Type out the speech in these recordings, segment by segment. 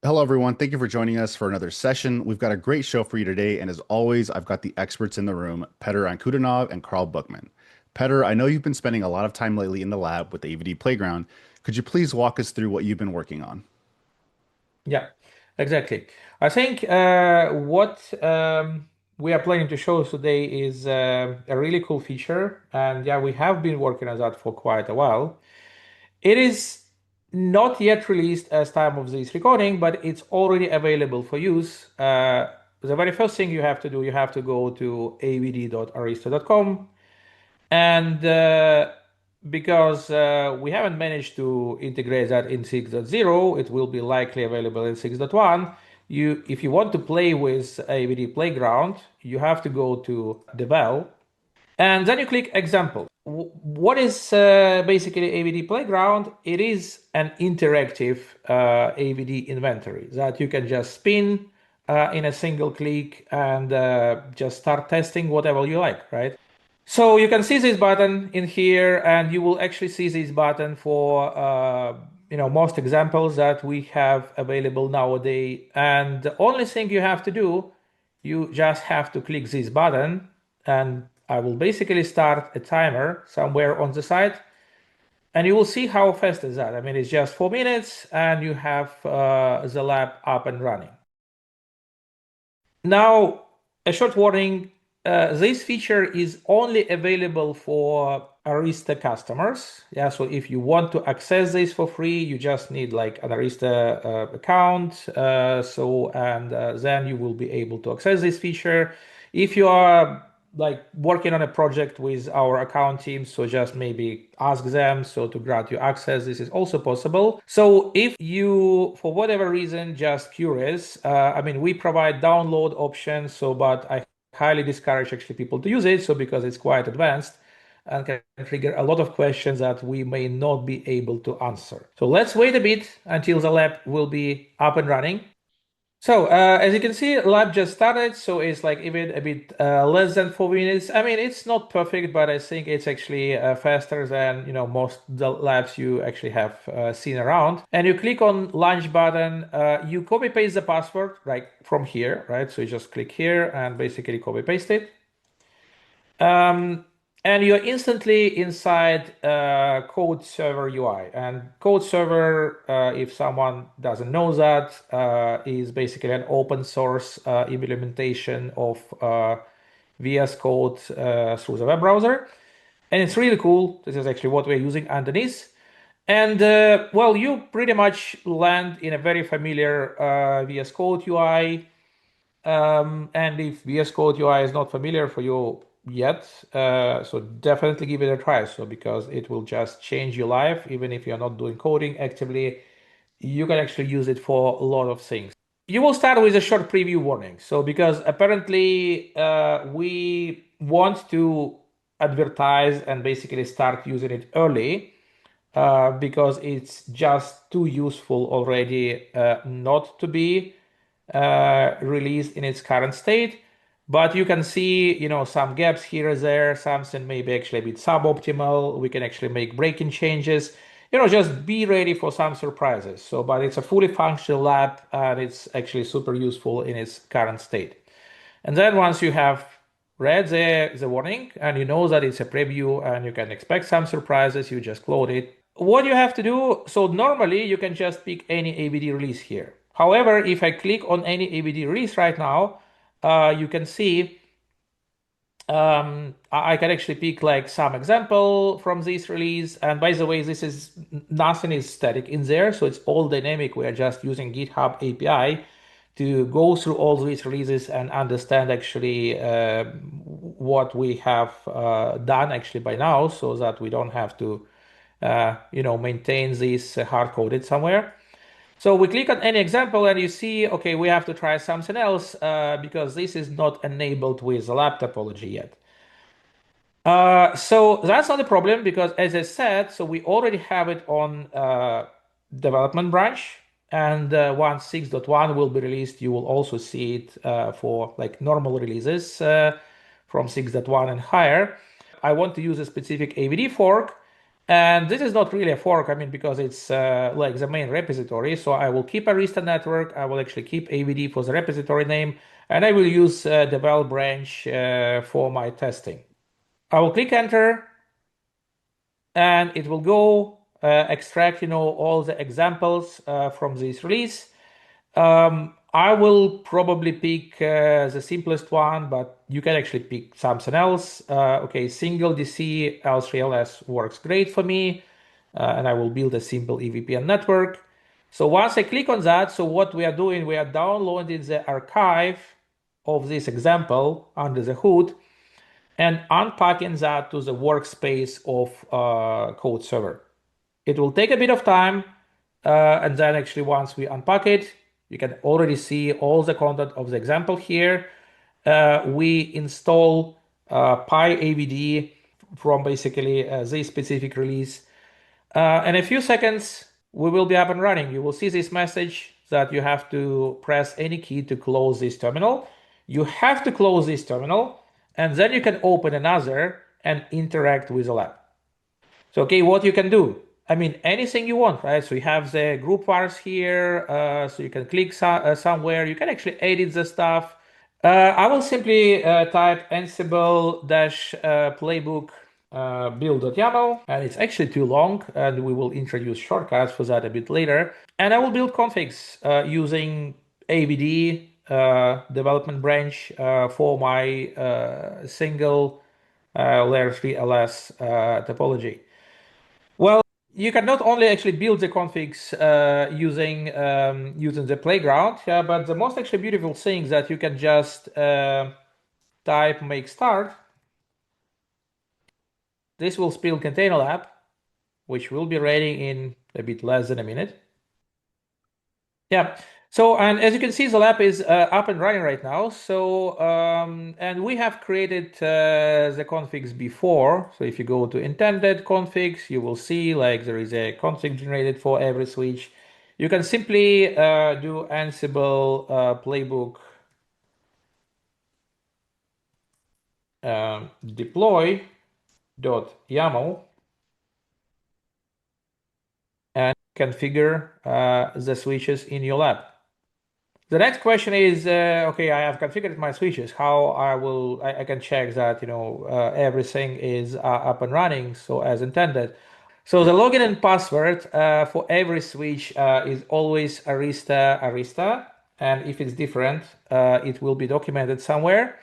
Hello, everyone. Thank you for joining us for another session. We've got a great show for you today. And as always, I've got the experts in the room, Petr Ankudinov and Carl Buchmann. Petr, I know you've been spending a lot of time lately in the lab with the AVD Playground. Could you please walk us through what you've been working on? Yeah, exactly. I think what we are planning to show today is a really cool feature. And yeah, we have been working on that for quite a while. It is not yet released as time of this recording, but it's already available for use. The very first thing you have to do, you have to go to avd.arista.com and because we haven't managed to integrate that in 6.0, it will be likely available in 6.1. If you want to play with AVD Playground, you have to go to devel, and then you click example. What is basically AVD Playground? It is an interactive AVD inventory that you can just spin in a single click and just start testing whatever you like, right? So you can see this button in here, and you will actually see this button for most examples that we have available nowadays. And the only thing you have to do, you just have to click this button, and I will basically start a timer somewhere on the side, and you will see how fast is that. I mean, it's just 4 minutes, and you have the lab up and running. Now, a short warning, this feature is only available for Arista customers. Yeah, so if you want to access this for free, you just need like an Arista account. Then you will be able to access this feature. If you are like working on a project with our account team, so just maybe ask them so to grant you access. This is also possible. So if you for whatever reason just curious, I mean, we provide download options, so but I highly discourage actually people to use it, so because it's quite advanced and can trigger a lot of questions that we may not be able to answer. So let's wait a bit until the lab will be up and running. So as you can see, lab just started, so it's like even a bit less than 4 minutes. I mean, it's not perfect, but I think it's actually faster than most the labs you actually have seen around. And you click on launch button, you copy paste the password like from here, right? So you just click here and basically copy paste it. Um, and you're instantly inside Code Server UI. And Code Server, if someone doesn't know that, is basically an open source implementation of VS Code through the web browser. And it's really cool. This is actually what we're using underneath. And well, you pretty much land in a very familiar VS Code UI. And if VS Code UI is not familiar for you yet, so definitely give it a try. So because it will just change your life, even if you're not doing coding actively, you can actually use it for a lot of things. You will start with a short preview warning. So because apparently we want to advertise and basically start using it early because it's just too useful already not to be released in its current state. But you can see, some gaps here or there, something maybe actually a bit suboptimal. We can actually make breaking changes. Just be ready for some surprises. So, but it's a fully functional lab and it's actually super useful in its current state. And then once you have read the warning and you know that it's a preview and you can expect some surprises, you just close it. What you have to do, so normally you can just pick any AVD release here. However, if I click on any AVD release right now, you can see I can actually pick like some example from this release. And by the way, this is nothing is static in there, so it's all dynamic. We are just using GitHub API to go through all these releases and understand actually what we have done actually by now, so that we don't have to maintain this hard coded somewhere. So we click on any example and you see, okay, we have to try something else because this is not enabled with the lab topology yet. So that's not a problem because, as I said, so we already have it on development branch, and once 6.1 will be released, you will also see it for like normal releases from 6.1 and higher. I want to use a specific AVD fork, And this is not really a fork, I mean, because it's like the main repository. So I will keep Arista network. I will actually keep AVD for the repository name, and I will use devel branch for my testing. I will click enter, and it will go extract, all the examples from this release. I will probably pick the simplest one, but you can actually pick something else. Okay, single DC L3LS works great for me, and I will build a simple EVPN network. So once I click on that, so what we are doing, we are downloading the archive of this example under the hood and unpacking that to the workspace of code server. It will take a bit of time, and then actually once we unpack it, you can already see all the content of the example here. We install PyAVD from basically this specific release. In a few seconds, we will be up and running. You will see this message that you have to press any key to close this terminal. You have to close this terminal, and then you can open another and interact with the lab. So, okay, what you can do? I mean, anything you want, right? So you have the group vars here, so you can click somewhere. You can actually edit the stuff. I will simply type Ansible dash playbook build.yaml, and it's actually too long, and we will introduce shortcuts for that a bit later. And I will build configs using AVD development branch for my single layer 3 LS topology. Well, you can not only actually build the configs using the playground, but the most actually beautiful thing is that you can just type make start. This will spill Containerlab, which will be ready in a bit less than a minute. Yeah. So, and as you can see, the lab is up and running right now. So, and we have created the configs before. So if you go to intended configs, you will see like there is a config generated for every switch. You can simply do Ansible playbook deploy.yaml and configure the switches in your lab. The next question is, okay, I have configured my switches. How I can check that, everything is up and running, so as intended. So the login and password for every switch is always Arista, and if it's different, it will be documented somewhere.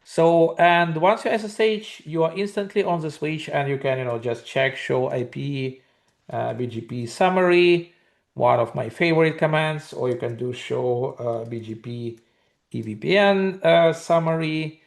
So, and once you SSH, you are instantly on the switch, and you can, just check show IP BGP summary, one of my favorite commands, or you can do show BGP EVPN summary,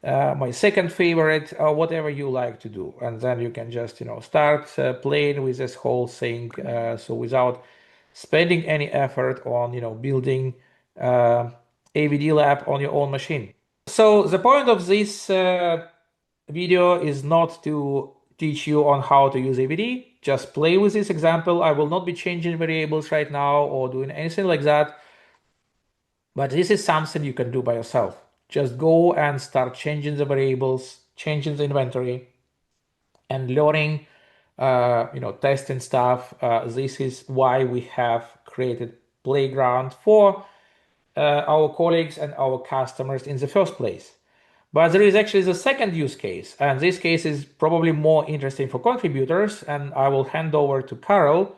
my second favorite, whatever you like to do. And then you can just, start playing with this whole thing. So without spending any effort on, building AVD lab on your own machine. So the point of this video is not to teach you on how to use AVD. Just play with this example. I will not be changing variables right now or doing anything like that. But this is something you can do by yourself. Just go and start changing the variables, changing the inventory, and learning, testing stuff. This is why we have created Playground for our colleagues and our customers in the first place. But there is actually the second use case, and this case is probably more interesting for contributors, and I will hand over to Carol,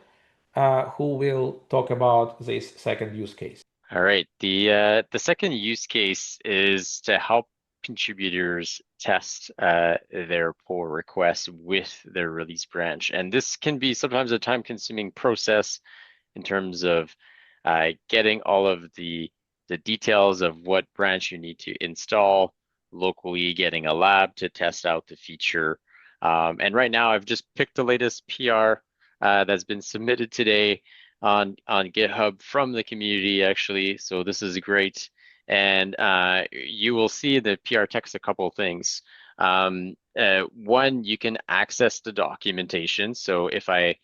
who will talk about this second use case. All right. The second use case is to help contributors test their pull requests with their release branch. And this can be sometimes a time-consuming process in terms of getting all of the details of what branch you need to install locally, getting a lab to test out the feature. And right now, I've just picked the latest PR that's been submitted today on GitHub from the community, actually. So this is great. And you will see the PR text a couple of things. One, you can access the documentation. So if I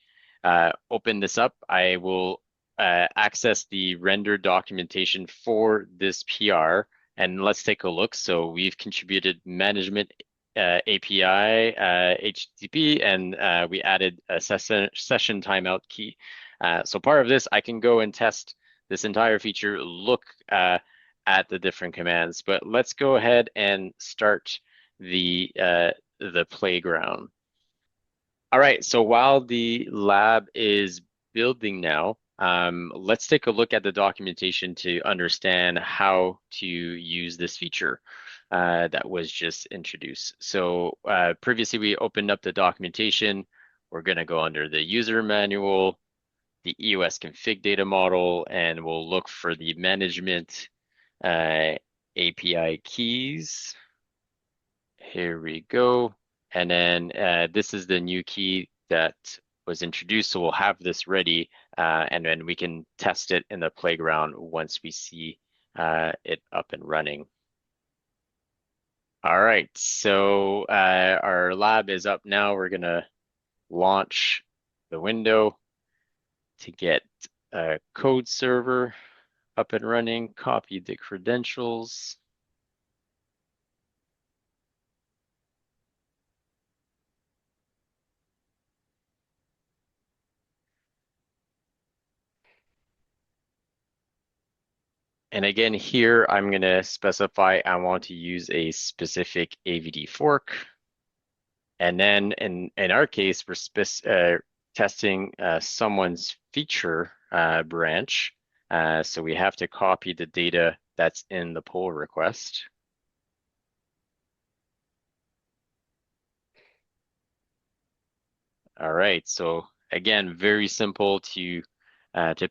open this up, I will access the render documentation for this PR. And let's take a look. So we've contributed management API HTTP, and we added a session timeout key. So part of this, I can go and test this entire feature, look at the different commands. But let's go ahead and start the playground. All right, so while the lab is building now, let's take a look at the documentation to understand how to use this feature that was just introduced. So previously we opened up the documentation. We're going to go under the user manual, the EOS config data model, and we'll look for the management API keys. Here we go. And then this is the new key that was introduced. So we'll have this ready and then we can test it in the playground once we see it up and running. All right, so our lab is up now. We're gonna launch the window to get a code server up and running, copy the credentials. And again, here I'm going to specify I want to use a specific AVD fork. And then in our case, we're testing someone's feature branch. So we have to copy the data that's in the pull request. All right, so again, very simple to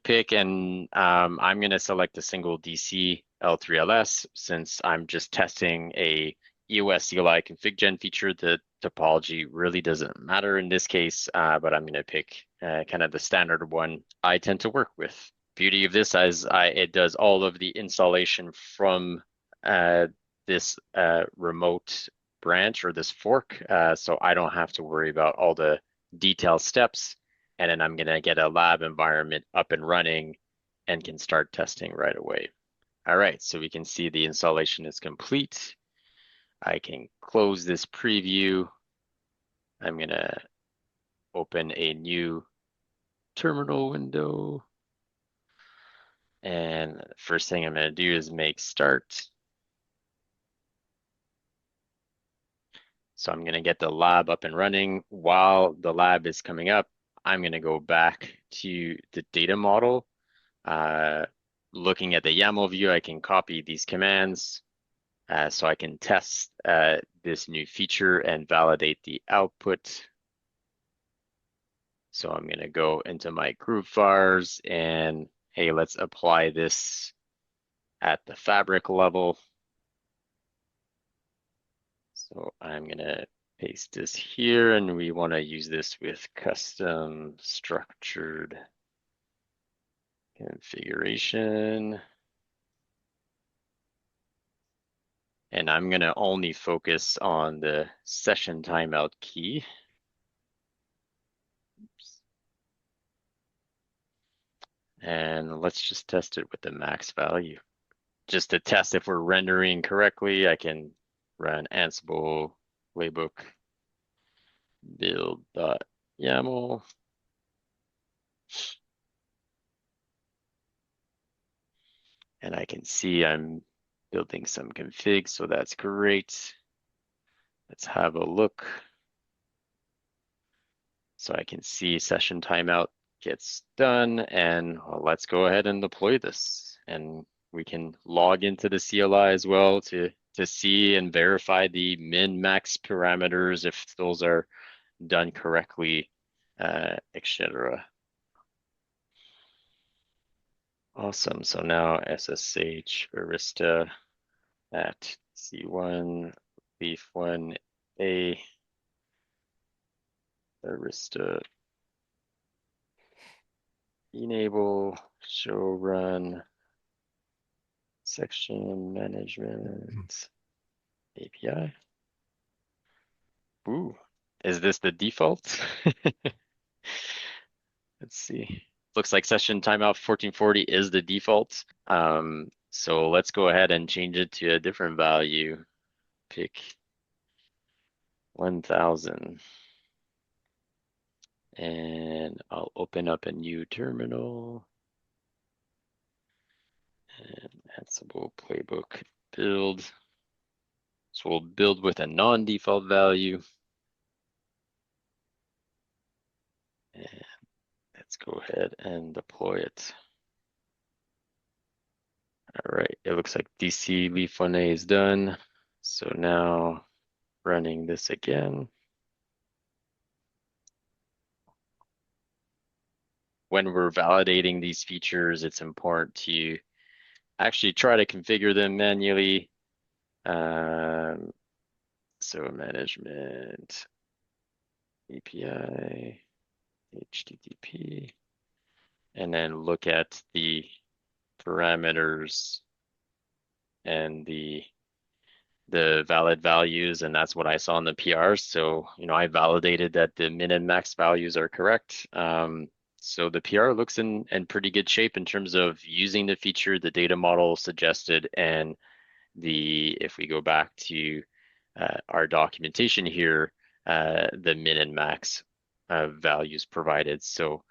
pick, and I'm going to select a single DC L3LS since I'm just testing a EOS CLI config gen feature. The topology really doesn't matter in this case, but I'm going to pick kind of the standard one I tend to work with. Beauty of this is it does all of the installation from this remote branch or this fork, so I don't have to worry about all the detailed steps. And then I'm going to get a lab environment up and running and can start testing right away. All right, so we can see the installation is complete. I can close this preview. I'm going to open a new terminal window. And first thing I'm going to do is make start. So I'm going to get the lab up and running. While the lab is coming up, I'm going to go back to the data model. Looking at the YAML view, I can copy these commands so I can test this new feature and validate the output. So I'm going to go into my group vars and hey, let's apply this at the fabric level. So I'm going to paste this here, and we want to use this with custom structured configuration. And I'm going to only focus on the session timeout key. Oops. And let's just test it with the max value. Just to test if we're rendering correctly, I can run Ansible playbook build.yaml. And I can see I'm building some config, so that's great. Let's have a look. So I can see session timeout gets done, and well, let's go ahead and deploy this. And we can log into the CLI as well to see and verify the min-max parameters if those are done correctly, etc. Awesome. So now SSH Arista at C1 leaf 1A Arista enable show run section management API. Ooh, is this the default? Let's see. Looks like session timeout 1440 is the default. So let's go ahead and change it to a different value. Pick 1000. And I'll open up a new terminal. And Ansible playbook build. So we'll build with a non-default value. And let's go ahead and deploy it. All right, it looks like DC leaf 1A is done. So now running this again. When we're validating these features, it's important to actually try to configure them manually. So management, API, HTTP, and then look at the parameters and the valid values, and that's what I saw in the PRs. So, I validated that the min and max values are correct. So the PR looks in pretty good shape in terms of using the feature, the data model suggested, and if we go back to our documentation here, the min and max values provided. So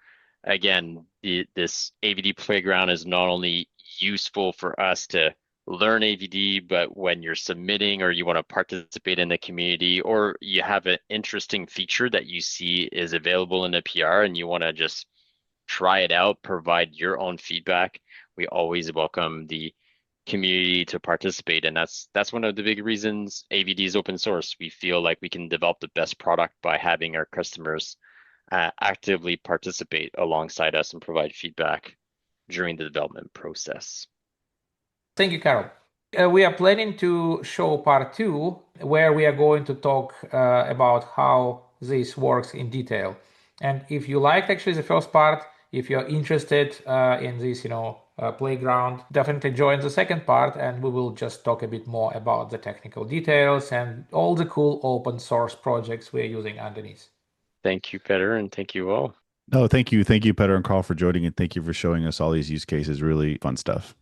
again, this AVD Playground is not only useful for us to learn AVD, but when you're submitting or you want to participate in the community, or you have an interesting feature that you see is available in a PR and you want to just try it out, provide your own feedback, we always welcome the community to participate. And that's one of the big reasons AVD is open source. We feel like we can develop the best product by having our customers actively participate alongside us and provide feedback during the development process. Thank you, Carol. We are planning to show part 2, where we are going to talk about how this works in detail. And if you liked actually the first part, if you're interested in this, playground, definitely join the second part, and we will just talk a bit more about the technical details and all the cool open source projects we're using underneath. Thank you, Petr, and thank you all. No, thank you. Thank you, Petr and Carl, for joining, and thank you for showing us all these use cases. Really fun stuff.